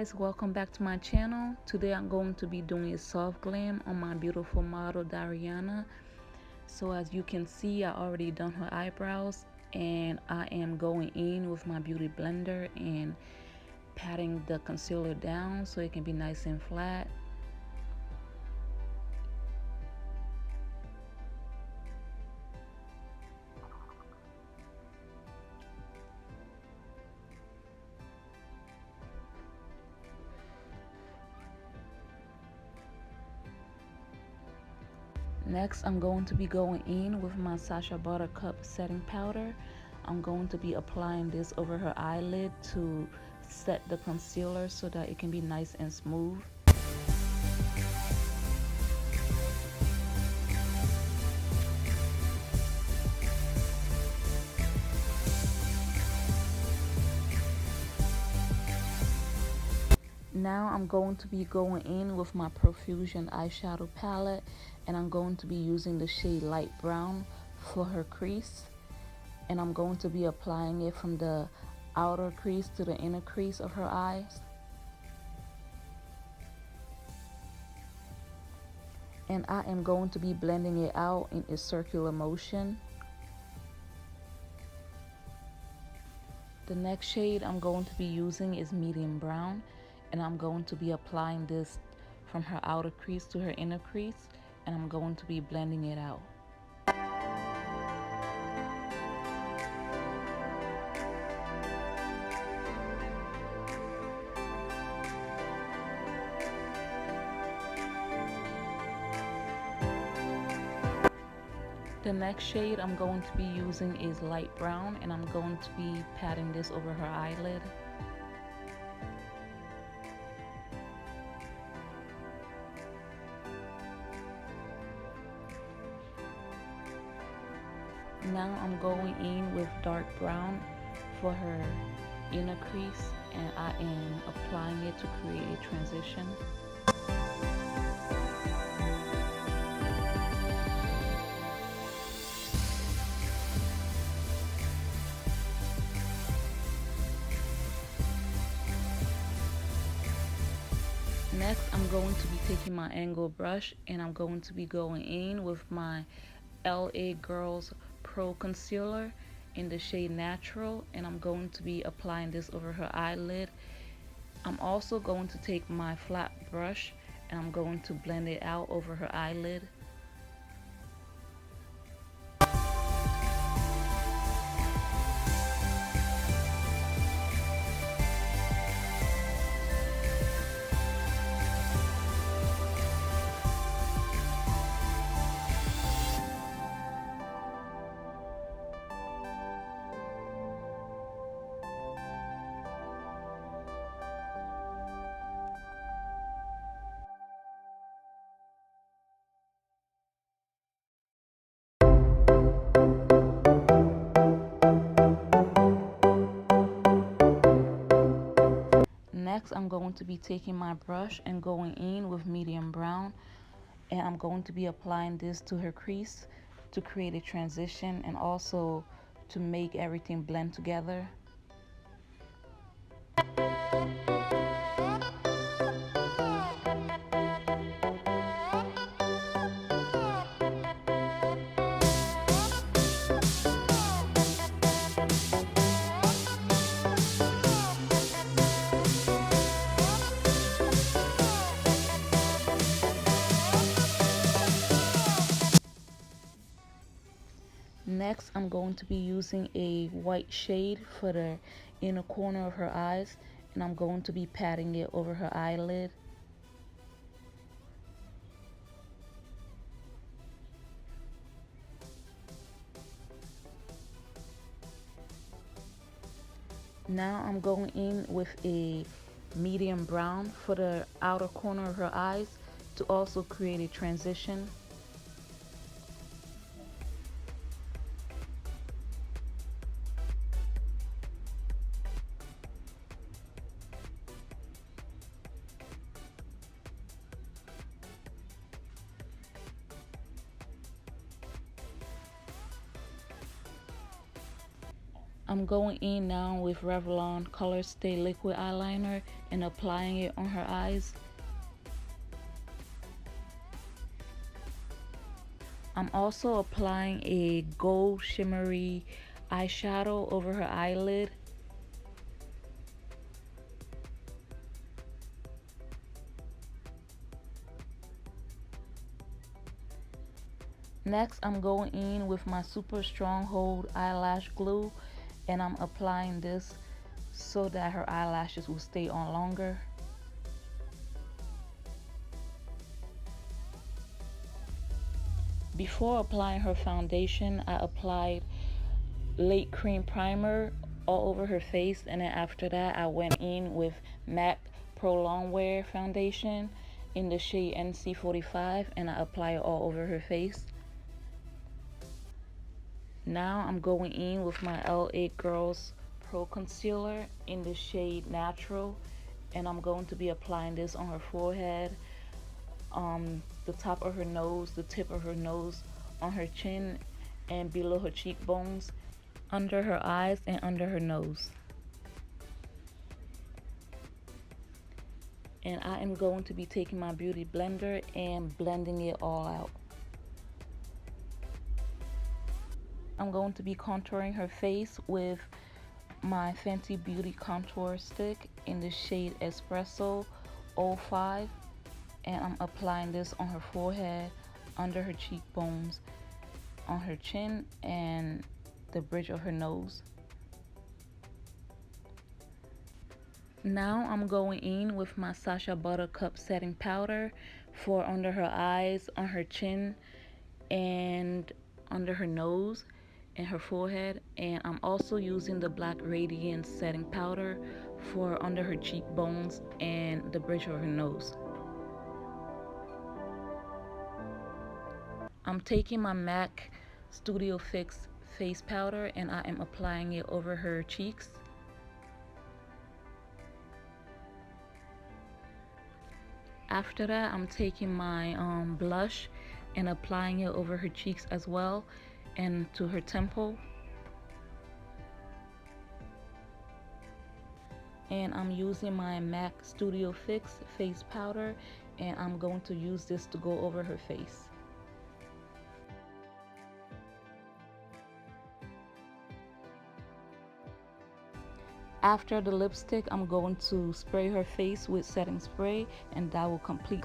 guys, welcome back to my channel. Today I'm going to be doing a soft glam on my beautiful model Dariana. So as you can see, I already done her eyebrows and I am going in with my beauty blender and patting the concealer down so it can be nice and flat. Next, I'm going to be going in with my Sacha Buttercup setting powder. I'm going to be applying this over her eyelid to set the concealer so that it can be nice and smooth. Now I'm going to be going in with my Profusion eyeshadow palette, and I'm going to be using the shade light brown for her crease, and I'm going to be applying it from the outer crease to the inner crease of her eyes. And I am going to be blending it out in a circular motion. The next shade I'm going to be using is medium brown, and I'm going to be applying this from her outer crease to her inner crease, and I'm going to be blending it out. The next shade I'm going to be using is light brown, and I'm going to be patting this over her eyelid. Now I'm going in with dark brown for her inner crease, and I am applying it to create a transition. Next, I'm going to be taking my angle brush and I'm going to be going in with my LA Girls Pro Concealer in the shade Natural, and I'm going to be applying this over her eyelid. I'm also going to take my flat brush and I'm going to blend it out over her eyelid. Next, I'm going to be taking my brush and going in with medium brown, and I'm going to be applying this to her crease to create a transition and also to make everything blend together. Next, I'm going to be using a white shade for the inner corner of her eyes, and I'm going to be patting it over her eyelid. Now I'm going in with a medium brown for the outer corner of her eyes to also create a transition. I'm going in now with Revlon Color Stay Liquid Eyeliner and applying it on her eyes. I'm also applying a gold shimmery eyeshadow over her eyelid. Next, I'm going in with my Super Stronghold eyelash glue and I'm applying this so that her eyelashes will stay on longer. Before applying her foundation, I applied Late Cream Primer all over her face, and then after that I went in with MAC Pro Longwear Foundation in the shade NC45 and I apply it all over her face. Now I'm going in with my LA Girls Pro Concealer in the shade Natural and I'm going to be applying this on her forehead, the top of her nose, the tip of her nose, on her chin and below her cheekbones, under her eyes and under her nose. And I am going to be taking my beauty blender and blending it all out. I'm going to be contouring her face with my Fenty Beauty contour stick in the shade Espresso 05 and I'm applying this on her forehead, under her cheekbones, on her chin and the bridge of her nose. Now I'm going in with my Sacha Buttercup setting powder for under her eyes, on her chin and under her nose and her forehead, and I'm also using the Black Radiance setting powder for under her cheekbones and the bridge of her nose. I'm taking my MAC Studio Fix face powder and I am applying it over her cheeks. After that, I'm taking my blush and applying it over her cheeks as well and to her temple. And I'm using my MAC Studio Fix face powder and I'm going to use this to go over her face. After the lipstick, I'm going to spray her face with setting spray and that will complete